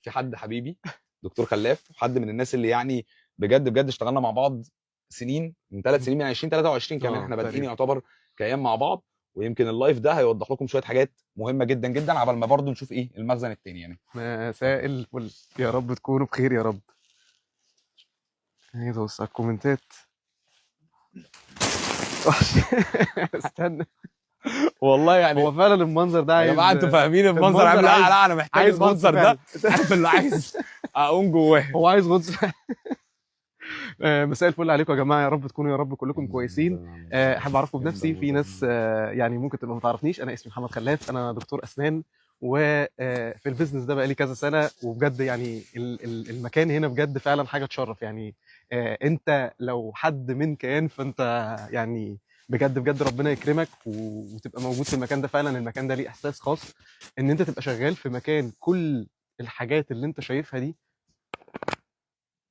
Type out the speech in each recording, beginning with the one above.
في حد حبيبي دكتور خلاف، حد من الناس اللي يعني بجد بجد اشتغلنا مع بعض سنين، من 3 سنين، من 2023 كمان احنا بادئين تقريبا. يعتبر كايام مع بعض. ويمكن اللايف ده هيوضح لكم شويه حاجات مهمه جدا جدا، عبال ما برضه نشوف ايه المخزن التاني يعني. مساء الفل، يا رب تكونوا بخير يا رب. عايز ابص على الكومنتات. استنى، والله يعني هو فعلا المنظر ده يا عايز، جماعه انتوا فاهمين المنظر عامل؟ المنظر لا عايز، لا انا محتاج عايز غطس المنظر فعلا. ده، عارف اللي عايز اقوم جواه. هو عايز غطس فعلا. مساء الفل عليكم يا جماعه، يا رب تكونوا يا رب كلكم كويسين. احب اعرفكم بنفسي، في ناس يعني ممكن تبقى ما تعرفنيش. انا اسمي محمد خلاف، انا دكتور اسنان، وفي البيزنس ده بقالي كذا سنه. وبجد يعني المكان هنا بجد فعلا حاجه تشرف يعني. انت لو حد من كيان فانت يعني بجد بجد ربنا يكرمك وتبقى موجود في المكان ده. فعلا المكان ده ليه احساس خاص، ان انت تبقى شغال في مكان كل الحاجات اللي انت شايفها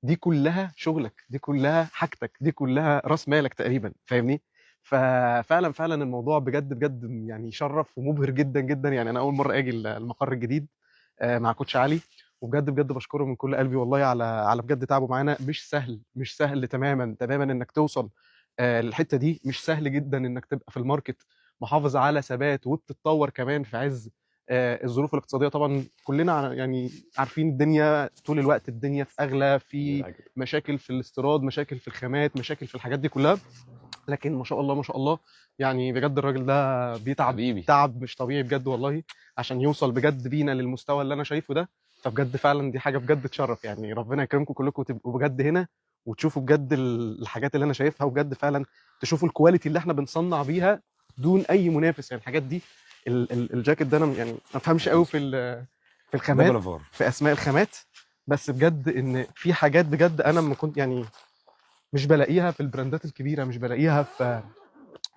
دي كلها شغلك، دي كلها حاجتك، دي كلها راس مالك تقريبا، فاهمني؟ ففعلا فعلا الموضوع بجد بجد يعني يشرف ومبهر جدا جدا. يعني انا اول مره اجي المقر الجديد مع كوتش علي، وبجد بجد بشكره من كل قلبي والله على بجد تعبه معانا. مش سهل، مش سهل تماما تماما انك توصل للحته دي. مش سهل جدا انك تبقى في الماركت محافظ على ثبات وبتتطور كمان في عز الظروف الاقتصاديه. طبعا كلنا يعني عارفين الدنيا طول الوقت، الدنيا في اغلى، في مشاكل في الاستيراد، مشاكل في الخامات، مشاكل في الحاجات دي كلها. لكن ما شاء الله ما شاء الله، يعني بجد الراجل ده بيتعب حبيبي تعب مش طبيعي بجد والله عشان يوصل بجد بينا للمستوى اللي انا شايفه ده. فبجد فعلا دي حاجه بجد تشرف يعني. ربنا يكرمكم كلكم وتبقوا بجد هنا وتشوفوا بجد الحاجات اللي انا شايفها، وبجد فعلا تشوفوا الكواليتي اللي احنا بنصنع بيها دون اي منافس. يعني الحاجات دي، الجاكيت ده انا يعني ما افهمش قوي في ده الخامات، بلافار. في اسماء الخامات، بس بجد ان في حاجات بجد انا ما كنت يعني مش بلاقيها في البراندات الكبيره، مش بلاقيها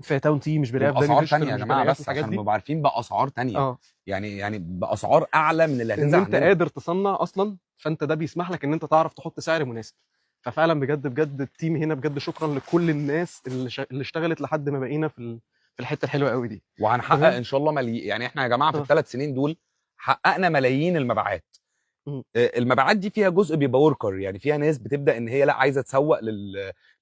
في تاون تي، مش بلاقيها في داني وباسعار فيشتر، تانية يا مش جماعه، بلاقيها في بس الحاجات عشان دي. نبقى عارفين باسعار تانية. اه، يعني باسعار اعلى من اللي ان هتنزل انت عندنا. قادر تصنع اصلا، فانت ده بيسمح لك ان انت تعرف تحط سعر مناسب. ففعلا بجد بجد التيم هنا بجد شكرا لكل الناس اللي اشتغلت لحد ما بقينا في الحته الحلوه قوي دي. وهنحقق تمام. ان شاء الله يعني احنا يا جماعه في اه. الثلاث سنين دول حققنا ملايين المبيعات. م. المبيعات دي فيها جزء بيبقى وركر، يعني فيها ناس بتبدا ان هي لا عايزه تسوق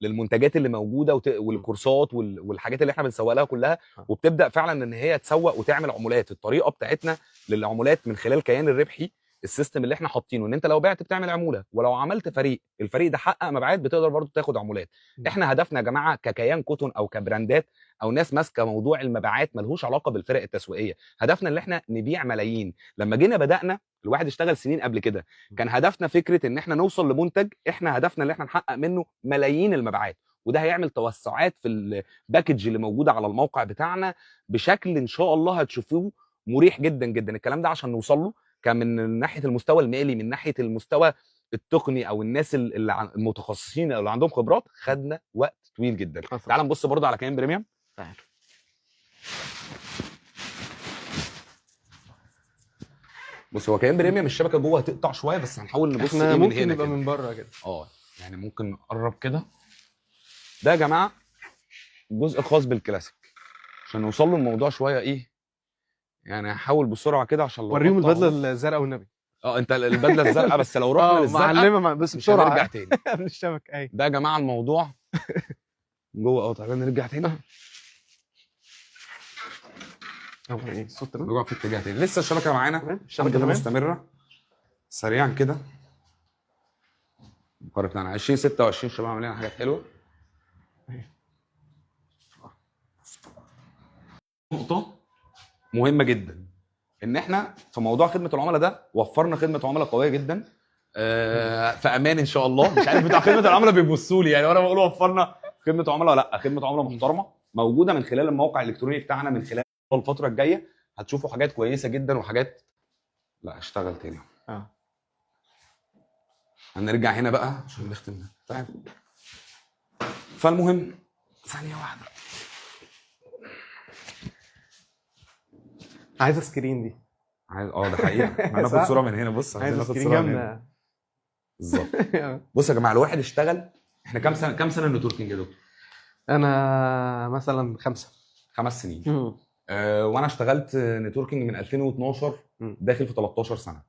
للمنتجات اللي موجوده والكورسات والحاجات اللي احنا بنسوق لها كلها، وبتبدا فعلا ان هي تسوق وتعمل عمولات. الطريقه بتاعتنا للعمولات من خلال كيان الربحي، السيستم اللي احنا حاطينه ان انت لو بعت بتعمل عموله، ولو عملت الفريق ده حقق مبيعات بتقدر برضو تاخد عمولات. احنا هدفنا يا جماعه ككيان كوتون او كبراندات او ناس ماسكه موضوع المبيعات ملهوش علاقه بالفرق التسويقيه، هدفنا ان احنا نبيع ملايين. لما جينا بدانا الواحد اشتغل سنين قبل كده، كان هدفنا فكره ان احنا نوصل لمنتج احنا هدفنا ان احنا نحقق منه ملايين المبيعات، وده هيعمل توسعات في الباكج اللي موجوده على الموقع بتاعنا بشكل ان شاء الله هتشوفوه مريح جدا جدا. الكلام ده عشان نوصل له كان من ناحيه المستوى المالي، من ناحيه المستوى التقني او الناس المتخصصين اللي عندهم خبرات، خدنا وقت طويل جدا. تعال نبص برضه على كيان بريميوم. تعال. بص، هو كيان بريميوم الشبكه جوه هتقطع شويه، بس هنحاول نبص احنا ايه من ممكن هنا نبقى كده. من بره كده. يعني ممكن نقرب كده. ده يا جماعه جزء خاص بالكلاسيك، عشان نوصل له الموضوع شويه ايه يعني. هحاول بسرعه كده عشان لو وريهم قطع البدله الزرقاء والنبي. انت البدله الزرقاء، بس لو رحنا للزرقاء معلمه بس مش هنرجع بسرعه. تاني. قبل الشبكه. اي ده يا جماعه الموضوع جوه. تعالى نرجع تاني. ايه الصوت تمام؟ نرجع في اتجاه تاني. لسه الشبكه معانا الحمد لله مستمره. سريعا كده المقر بتاعنا 2026 شباب عاملين حاجات حلوه. نقطه مهمه جدا ان احنا في موضوع خدمه العملاء ده وفرنا خدمه عملاء قويه جدا في امان ان شاء الله. مش عارف بتاع خدمه العملاء بيبصوا لي يعني وانا بقول وفرنا خدمه عملاء، لا خدمه عملاء محترمه موجوده من خلال الموقع الالكتروني بتاعنا. من خلال الفتره الجايه هتشوفوا حاجات كويسه جدا وحاجات. لا اشتغل تاني. هنرجع هنا بقى عشان نختم ده. طيب فالمهم ثانيه واحده، عايزه سكرين دي. عايز ده حقيقه. هناخد صوره من هنا. بص عايزه ناخد سكرين صوره من هنا جامده بالظبط. بص يا جماعه، الواحد اشتغل. احنا كام سنه نتوركينج يا دكتور؟ انا مثلا 5 سنين. وانا اشتغلت نتوركينج من 2012 داخل في 13 سنه.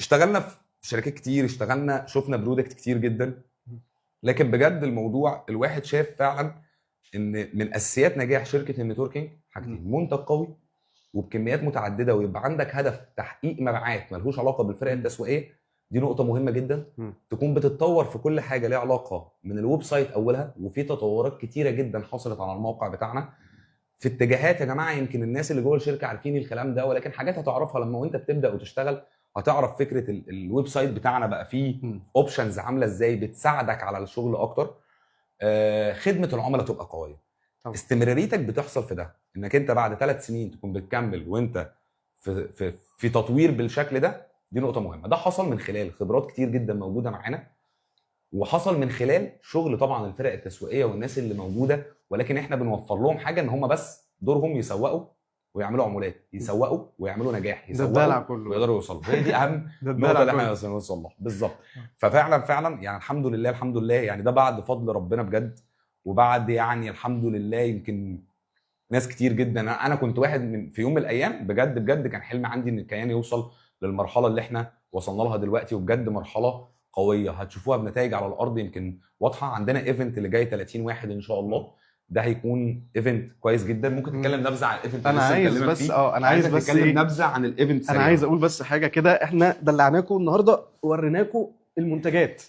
اشتغلنا في شركات كتير، اشتغلنا شفنا برودكت كتير جدا، لكن بجد الموضوع الواحد شاف فعلا ان من اساسيات نجاح شركه النتوركينج حاجتين: منتج قوي وبكميات متعدده، ويبقى عندك هدف تحقيق مبيعات ملهوش علاقه بالفرق التسويقيه. دي نقطه مهمه جدا. تكون بتتطور في كل حاجه ليها علاقه من الويب سايت اولها، وفي تطورات كتيره جدا حصلت على الموقع بتاعنا في اتجاهات. يا جماعه يمكن الناس اللي جوه الشركه عارفين الكلام ده، ولكن حاجات هتعرفها لما وانت بتبدا وتشتغل. هتعرف فكره الويب سايت بتاعنا بقى فيه اوبشنز عامله ازاي بتساعدك على الشغل اكتر. خدمه العملاء تبقى قويه. استمراريتك بتحصل في ده، انك انت بعد 3 سنين تكون بتكمل وانت في تطوير بالشكل ده. دي نقطه مهمه. ده حصل من خلال خبرات كتير جدا موجوده معانا، وحصل من خلال شغل طبعا الفرق التسويقيه والناس اللي موجوده، ولكن احنا بنوفر لهم حاجه ان هم بس دورهم يسوقوا ويعملوا عمولات، يسوقوا ويعملوا نجاح، يسوقوا ويقدروا يوصلوا. هي دي اهم نقطه اللي احنا نوصل لها بالظبط. ففعلا يعني الحمد لله يعني ده بعد فضل ربنا بجد، وبعد يعني الحمد لله يمكن ناس كتير جدا. انا كنت واحد من في يوم من الايام بجد كان حلم عندي ان الكيان يوصل للمرحله اللي احنا وصلنا لها دلوقتي، وبجد مرحله قويه هتشوفوها بنتائج على الارض يمكن واضحه. عندنا ايفنت اللي جاي 30 واحد ان شاء الله، ده هيكون ايفنت كويس جدا. ممكن تتكلم نبذه عن الايفنت؟ انا عايز بس انا عايز بس اتكلم نبذه عن الايفنت. انا عايز اقول بس حاجه كده. احنا دلعناكم النهارده، وريناكم المنتجات،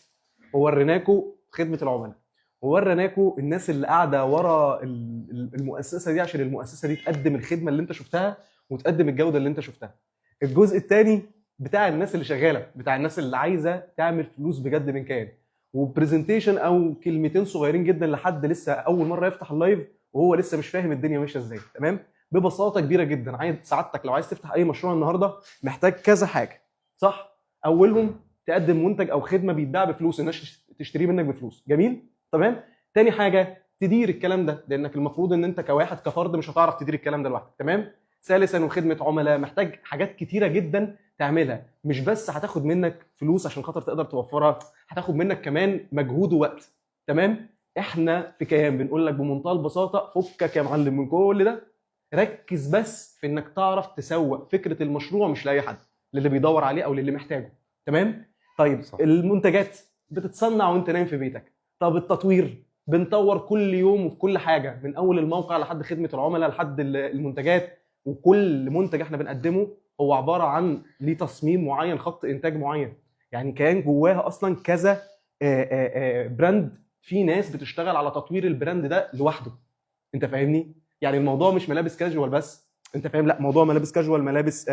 ووريناكم خدمه العملاء، ووريناكم الناس اللي قاعده ورا المؤسسه دي عشان المؤسسه دي تقدم الخدمه اللي انت شفتها وتقدم الجوده اللي انت شفتها. الجزء الثاني بتاع الناس اللي شغاله، بتاع الناس اللي عايزه تعمل فلوس بجد من كيان، وبرزنتيشن او كلمتين صغيرين جدا لحد لسه اول مره يفتح اللايف وهو لسه مش فاهم الدنيا ماشيه ازاي. تمام؟ ببساطه كبيره جدا. عايز سعادتك لو عايز تفتح اي مشروع النهارده محتاج كذا حاجه، صح؟ اولهم تقدم منتج او خدمه بيتباع بفلوس، الناس تشتريه منك بفلوس. جميل؟ تمام؟ تاني حاجه تدير الكلام ده، لانك المفروض ان انت كواحد كفرد مش هتعرف تدير الكلام ده لوحدك. تمام؟ ثالثا وخدمه عملاء، محتاج حاجات كتيره جدا تعملها، مش بس هتاخد منك فلوس عشان خاطر تقدر توفرها، هتاخد منك كمان مجهود ووقت. تمام؟ احنا في كيان بنقول لك بمنتهى البساطه فكك يا معلم من كل ده، ركز بس في انك تعرف تسوق فكره المشروع، مش لاي حد، للي بيدور عليه او للي محتاجه. تمام؟ طيب صح. المنتجات بتتصنع وانت نايم في بيتك. طب التطوير بنطور كل يوم وفي كل حاجه، من اول الموقع لحد خدمه العملاء لحد المنتجات، وكل منتج احنا بنقدمه هو عباره عن ليه تصميم معين، خط انتاج معين. يعني كان جواها اصلا كذا براند، في ناس بتشتغل على تطوير البراند ده لوحده. انت فاهمني؟ يعني الموضوع مش ملابس كاجوال بس، انت فاهم؟ لا، موضوع ملابس كاجوال، ملابس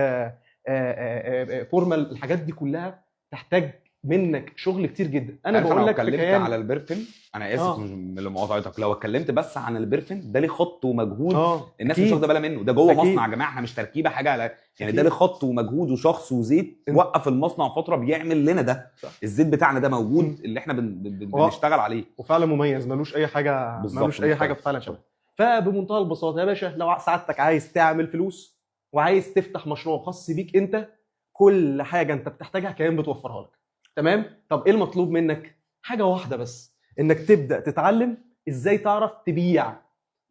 فورمال، الحاجات دي كلها تحتاج منك شغل كتير جدا. انا بقول لك اتكلمت على البرفن، انا اسف من اللي مقاطعتك، لو اتكلمت بس عن البرفن ده ليه خط ومجهود الناس مش واخده بالها منه. ده جوه مصنع يا جماعه، احنا مش تركيبه حاجه على يعني ده ليه خط ومجهود وشخص وزيت وقف المصنع فتره بيعمل لنا ده. الزيت بتاعنا ده موجود اللي احنا بنشتغل عليه، وفعلا مميز، ملوش اي حاجه، ملوش اي حاجه فعلا شبه. فبمنتهى البساطه يا باشا، لو سعادتك عايز تعمل فلوس وعايز تفتح مشروع خاص بيك انت، كل حاجه انت بتحتاجها كيان بتوفرها لك. تمام؟ طب ايه المطلوب منك؟ حاجه واحده بس، انك تبدا تتعلم ازاي تعرف تبيع.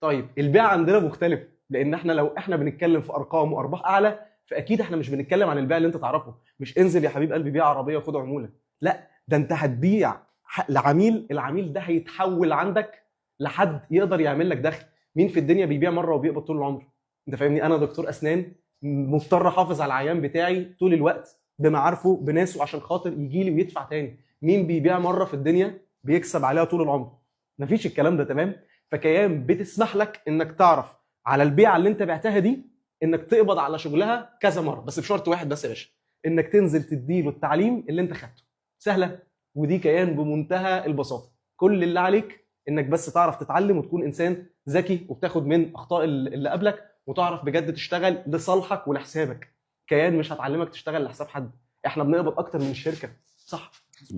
طيب البيع عندنا مختلف، لان احنا لو احنا بنتكلم في ارقام وارباح اعلى، فاكيد احنا مش بنتكلم عن البيع اللي انت تعرفه، مش انزل يا حبيب قلبي بيع عربيه وخد عموله. لا، ده انت هتبيع لعميل، العميل ده هيتحول عندك لحد يقدر يعمل لك دخل. مين في الدنيا بيبيع مره وبيقبض طول العمر؟ انت فاهمني؟ انا دكتور اسنان مضطر احافظ على العيان بتاعي طول الوقت بمعارفه بناسه عشان خاطر يجي لي ويدفع تاني. مين بيبيع مره في الدنيا بيكسب عليها طول العمر؟ مفيش الكلام ده. تمام؟ فكيان بتسمح لك انك تعرف على البيعه اللي انت بعتها دي انك تقبض على شغلها كذا مره، بس بشرط واحد بس يا باشا، انك تنزل تديله التعليم اللي انت خدته. سهله، ودي كيان بمنتهى البساطه. كل اللي عليك انك بس تعرف تتعلم وتكون انسان ذكي وبتاخد من اخطاء اللي قبلك، وتعرف بجد تشتغل لصالحك ولحسابك. كيان مش هتعلمك تشتغل لحساب حد، احنا بنقبض اكتر من الشركه، صح؟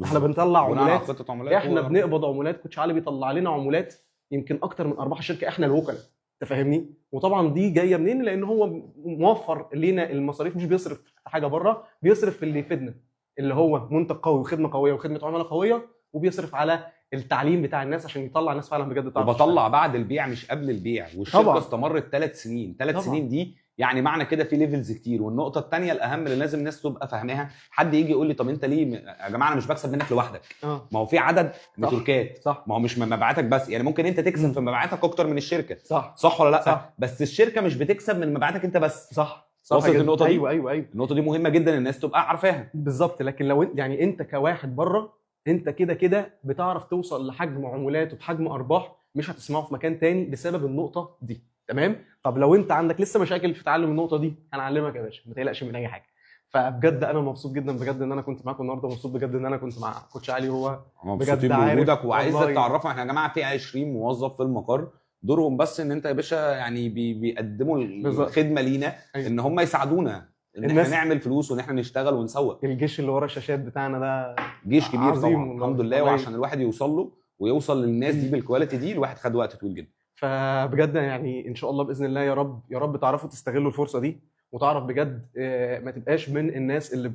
احنا بنطلع عمولات، احنا بنقبض عمولات. كوتش علي بيطلع لنا عمولات يمكن اكتر من ارباح الشركه، احنا الوكلاء. انت فاهمني؟ وطبعا دي جايه منين؟ لان هو موفر لينا المصاريف، مش بيصرف في حاجه بره، بيصرف في اللي يفيدنا، اللي هو منتج قوي وخدمه قويه وخدمه عملاء قويه، وبيصرف على التعليم بتاع الناس عشان يطلع الناس فعلا بجد تعرف. وبطلع بعد البيع مش قبل البيع. والشركه استمرت 3 سنين. 3 سنين دي يعني معنى كده في ليفلز كتير. والنقطه الثانيه الاهم اللي لازم الناس تبقى فاهماها، حد يجي يقول لي طب انت ليه يا جماعه انا مش بكسب منك لوحدك، ما هو في عدد نتوركات، صح. ما هو مش من مبيعاتك بس، يعني ممكن انت تكسب في مبيعاتك اكتر من الشركه، صح ولا لا؟ صح. بس الشركه مش بتكسب من مبيعاتك انت بس. صح وصلت النقطه دي؟ ايوه النقطه دي مهمه جدا الناس تبقى عارفاها بالظبط. لكن لو يعني انت كواحد بره، انت كده كده بتعرف توصل لحجم عمولات وبحجم ارباح مش هتسمعه في مكان تاني بسبب النقطه دي. تمام. طب لو انت عندك لسه مشاكل في تعلم النقطه دي، هنعلمك يا باشا، ما تقلقش من اي حاجه. فبجد انا مبسوط جدا بجد ان انا كنت معاكم النهارده، مبسوط بجد ان انا كنت مع كوتش علي. هو مبسوطين بوجودك وعايزك تعرفهم احنا يا جماعه في 20 موظف في المقر، دورهم بس ان انت يا باشا يعني بيقدموا الخدمه لينا. أيوة. ان هم يساعدونا ان احنا نعمل فلوس وان احنا نشتغل ونسوق. الجيش اللي ورا الشاشات بتاعنا ده جيش كبير طبعا الحمد لله. وعشان الواحد يوصل له ويوصل للناس دي بالكواليتي دي، الواحد خد وقت طويل جدا. فبجد يعني ان شاء الله باذن الله يا رب تعرفوا تستغلوا الفرصه دي، وتعرف بجد ما تبقاش من الناس اللي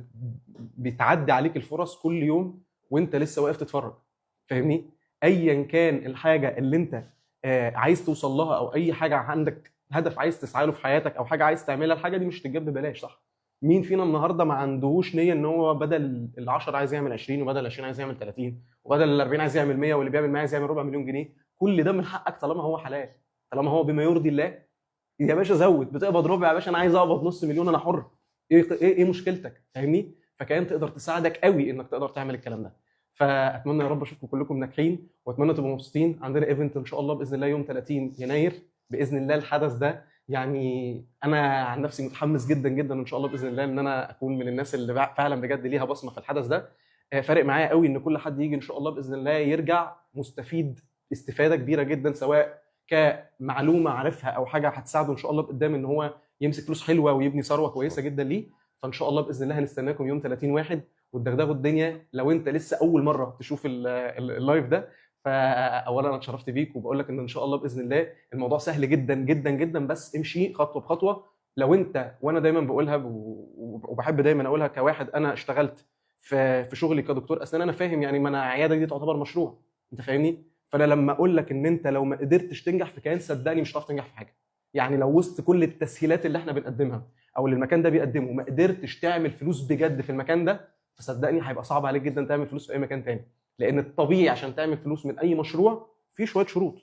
بتعدي عليك الفرص كل يوم وانت لسه واقف تتفرج. فاهمني؟ ايا كان الحاجه اللي انت عايز توصل لها، او اي حاجه عندك هدف عايز تسعى له في حياتك، او حاجه عايز تعملها، الحاجه دي مش هتتجاب ببلاش. صح؟ مين فينا النهارده ما عندهوش نيه ان هو بدل ال10 عايز يعمل 20، وبدل ال20 عايز يعمل 30، وبدل ال40 عايز يعمل 100، واللي بيعمل 100 عايز يعمل ربع مليون جنيه؟ كل ده من حقك طالما هو حلال، طالما هو بما يرضي الله. يا باشا زود، بتقبض ربع يا باشا انا عايز اقبض نص مليون، انا حر. ايه مشكلتك؟ فاهمني؟ فكان تقدر تساعدك قوي انك تقدر تعمل الكلام ده. فاتمنى يا رب اشوفكم كلكم ناجحين، واتمنى تبقوا مبسوطين. عندنا ايفنت ان شاء الله باذن الله يوم 30 يناير باذن الله. الحدث ده يعني انا عن نفسي متحمس جدا جدا ان شاء الله باذن الله ان انا اكون من الناس اللي فعلا بجد ليها بصمه في الحدث ده. فارق معايا قوي ان كل حد يجي ان شاء الله باذن الله يرجع مستفيد استفاده كبيره جدا، سواء كمعلومه عارفها او حاجه هتساعده ان شاء الله قدام ان هو يمسك فلوس حلوه ويبني ثروه كويسه جدا ليه. فان شاء الله باذن الله هنستناكم يوم 30 واحد وتدغدغوا الدنيا. لو انت لسه اول مره تشوف اللايف ده، فاولا انا اتشرفت بيك، وبقول لك ان شاء الله باذن الله الموضوع سهل جدا جدا جدا، بس امشي خطوه بخطوه. لو انت، وانا دايما بقولها وبحب دايما اقولها كواحد انا اشتغلت في شغلي كدكتور اسنان، انا فاهم يعني ما انا عياده دي تعتبر مشروع، انت فاهمني؟ فانا لما اقول لك ان انت لو ما قدرتش تنجح في كيان، صدقني مش هتعرف تنجح في حاجه. يعني لو وسط كل التسهيلات اللي احنا بنقدمها او اللي المكان ده بيقدمه ما قدرتش تعمل فلوس بجد في المكان ده، فصدقني هيبقى صعب عليك جدا تعمل فلوس في اي مكان تاني. لان الطبيعي عشان تعمل فلوس من اي مشروع في شويه شروط،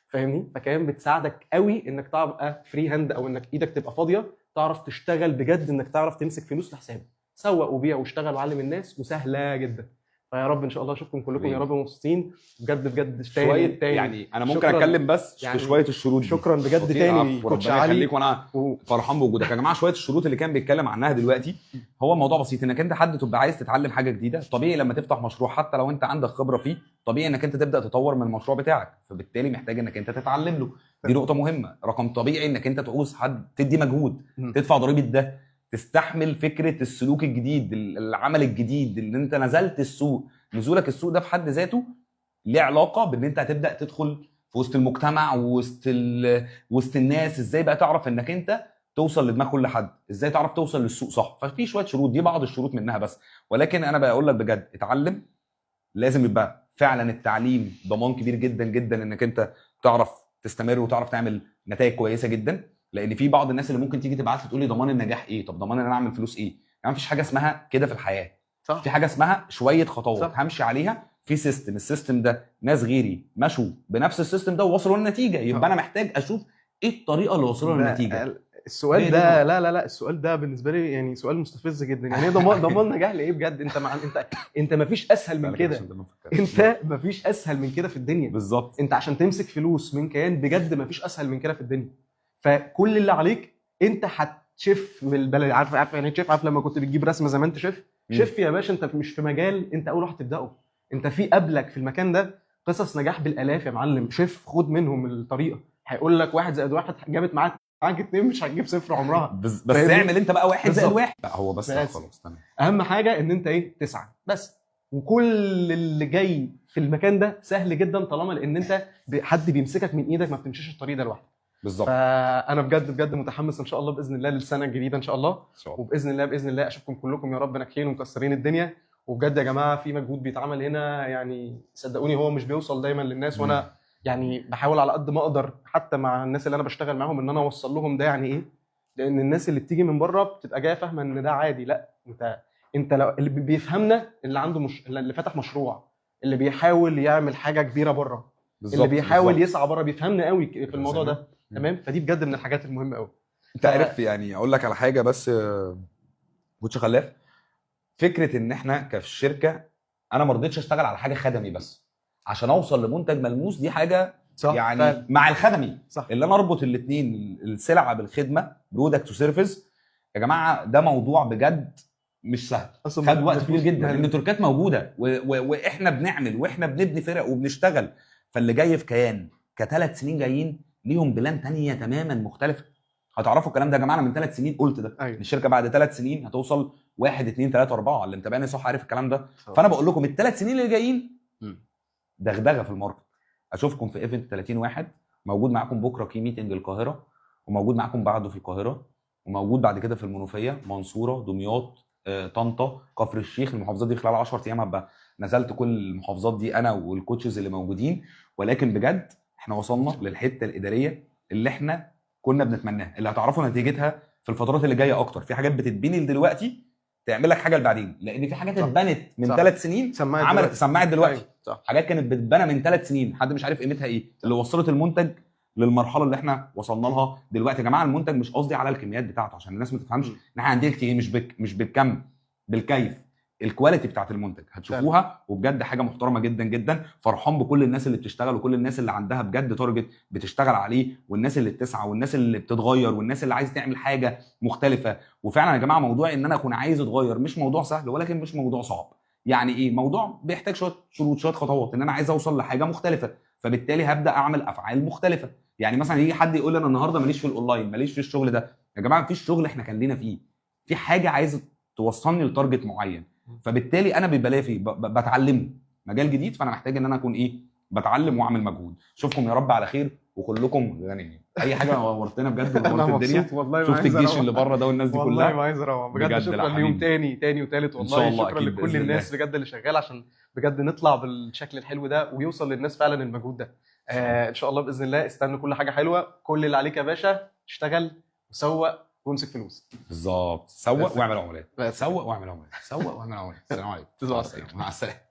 فاهمني؟ فكمان بتساعدك قوي انك تبقى فري هاند، او انك ايدك تبقى فاضيه تعرف تشتغل بجد، انك تعرف تمسك فلوس لحسابك. سوق وبيع واشتغل وعلم الناس، وسهله جدا. فيا رب ان شاء الله اشوفكم كلكم يا رب مبسوطين بجد بجد. شويه يعني انا ممكن اتكلم بس يعني في شويه الشروط دي. شكرا بجد تاني كوتش علي، يخليك، وانا فرحان بوجودك يا جماعه. شويه الشروط اللي كان بيتكلم عنها دلوقتي، هو الموضوع بسيط. انك انت حد تبقى عايز تتعلم حاجه جديده، طبيعي لما تفتح مشروع حتى لو انت عندك خبره فيه، طبيعي انك انت تبدا تطور من المشروع بتاعك، فبالتالي محتاج انك انت تتعلم له. دي نقطه مهمه. رقم طبيعي انك انت تعوز حد تدي مجهود، تدفع ضريبه ده، تستحمل فكره السلوك الجديد، العمل الجديد، اللي انت نزلت السوق. نزولك السوق ده في حد ذاته ليه علاقه بان انت هتبدا تدخل في وسط المجتمع وسط الناس. ازاي بقى تعرف انك انت توصل لدماغ كل حد؟ ازاي تعرف توصل للسوق صح؟ ففي شويه شروط، دي بعض الشروط منها بس. ولكن انا بقول لك بجد اتعلم. لازم يبقى فعلا التعليم ضمان كبير جدا جدا انك انت تعرف تستمر وتعرف تعمل نتائج كويسه جدا. لان في بعض الناس اللي ممكن تيجي تبعت لي تقول لي ضمان النجاح ايه؟ طب ضمان ان انا اعمل فلوس ايه؟ يعني مفيش حاجه اسمها كده في الحياه. صح. في حاجه اسمها شويه خطوات همشي عليها في سيستم. السيستم ده ناس غيري مشوا بنفس السيستم ده ووصلوا للنتيجه، يبقى انا محتاج اشوف ايه الطريقه اللي وصلوا للنتيجه. السؤال ده لا السؤال ده بالنسبه لي يعني سؤال مستفز جدا. يعني ايه ضمان نجاح لايه بجد؟ انت ما فيش اسهل من كده. انت ما فيش اسهل من كده في الدنيا بالظبط. انت عشان تمسك فلوس من كيان بجد ما فيش اسهل من كده في الدنيا. فكل اللي عليك انت هتشف من البلد. عارف يعني تشف؟ عارف لما كنت بتجيب رسمه زمان تشف؟ شف يا باشا. انت مش في مجال انت اول واحد تبداه، انت في قبلك في المكان ده قصص نجاح بالالاف يا معلم. شف خد منهم الطريقه. هيقول لك 1 زائد 1 جابت معاك 2 مش هتجيب 0 عمرها. بس اعمل انت بقى 1 زائد 1. لا هو بس خلاص تمام. اهم حاجه ان انت تسعى بس، وكل اللي جاي في المكان ده سهل جدا طالما لان انت حد بيمسكك من ايدك، ما بتمشيش الطريق ده لوحدك. بالظبط. فانا بجد متحمس ان شاء الله باذن الله للسنه الجديده ان شاء الله. وباذن الله اشوفكم كلكم يا رب ناجحين ومكسرين الدنيا. وبجد يا جماعه في مجهود بيتعمل هنا، يعني صدقوني هو مش بيوصل دايما للناس. وانا يعني بحاول على قد ما اقدر حتى مع الناس اللي انا بشتغل معاهم ان انا اوصل لهم ده يعني ايه. لان الناس اللي بتيجي من بره بتبقى جايه فاهمه ان ده عادي. لا، انت لو اللي بيفهمنا اللي عنده اللي فتح مشروع، اللي بيحاول يعمل حاجه كبيره بره، اللي بيحاول يسعى بره، بيفهمنا قوي في الموضوع ده. تمام. فدي بجد من الحاجات المهمه قوي. انت عارف يعني اقول لك على حاجه بس كوتش خلاف، فكره ان احنا كشركه انا ما رضيتش اشتغل على حاجه خدمي بس عشان اوصل لمنتج ملموس. دي حاجه صح يعني فعلا. مع الخدمي صح. اللي انا اربط الاثنين، السلعه بالخدمه، برودكت وسيرفيس. يا جماعه ده موضوع بجد مش سهل، خد وقت كبير جدا لان التركات موجوده واحنا بنعمل واحنا بنبني فرق وبنشتغل. فاللي جاي في كيان ك3 سنين جايين ليهم بلان تانية تماما مختلفه. هتعرفوا الكلام ده يا جماعه. من 3 سنين قلت ده. أيوة. الشركه بعد 3 سنين هتوصل 1 2 3 4. اللي متابعني صح عارف الكلام ده. فانا بقول لكم ال3 سنين اللي جايين دغدغه في الماركت. اشوفكم في ايفنت 30 واحد، موجود معاكم بكره كي ميتنج القاهره، وموجود معاكم بعده في القاهره، وموجود بعد كده في المنوفيه، منصوره، دمياط، طنطا، كفر الشيخ. المحافظات دي خلال 10 ايام هبقى نزلت كل المحافظات دي انا والكوتشز اللي موجودين. ولكن بجد احنا وصلنا للحته الاداريه اللي احنا كنا بنتمناها، اللي هتعرفوا نتيجتها في الفترات اللي جايه اكتر. في حاجات بتتبني دلوقتي تعمل لك حاجه لبعدين، لان في حاجات اتبنت من 3 سنين عملت سماعت دلوقتي. حاجات كانت بتتبنى من 3 سنين حد مش عارف قيمتها ايه، اللي وصلت المنتج للمرحله اللي احنا وصلنا لها دلوقتي. يا جماعه المنتج مش قصدي على الكميات بتاعته عشان الناس ما تفهمش ان احنا عندنا كتير، مش بالكم، بالكيف. الكواليتي بتاعت المنتج هتشوفوها، وبجد حاجه محترمه جدا جدا. فرحان بكل الناس اللي بتشتغل وكل الناس اللي عندها بجد تارجت بتشتغل عليه، والناس اللي بتسعى والناس اللي بتتغير والناس اللي عايزه تعمل حاجه مختلفه. وفعلا يا جماعه موضوع ان انا اكون عايز اتغير مش موضوع سهل، ولكن مش موضوع صعب. يعني ايه؟ موضوع بيحتاج شويه شروط، شويه خطوات، ان انا عايز اوصل لحاجه مختلفه، فبالتالي هبدا اعمل افعال مختلفه. يعني مثلا يجي حد يقول لي انا النهارده ماليش في الاونلاين، ماليش في الشغل ده. يا جماعه مفيش شغل احنا كان لينا فيه، في حاجه عايز توصلني لتارجت معين، فبالتالي انا بيبقى فيه بتعلمه مجال جديد، فانا محتاج ان انا اكون ايه؟ بتعلم واعمل مجهود. اشوفكم يا رب على خير وكلكم غنيين. اي حاجه نورتنا بجد ونورت الدنيا. والله شفت الجيش اللي بره ده والناس دي كلها، والله ما عايز اروح بجد. شكرا ليهم تاني وتالت والله. شكرا لكل الناس بجد اللي شغال عشان بجد نطلع بالشكل الحلو ده ويوصل للناس فعلا المجهود ده. ان شاء الله باذن الله. استنوا كل حاجه حلوه. كل اللي عليك يا باشا اشتغل وسوق وامسك فلوس. بالظبط. سوق واعمل عملات، سوق واعمل عملات، سوق واعمل عملات. السلام عليكم. مع السلامه.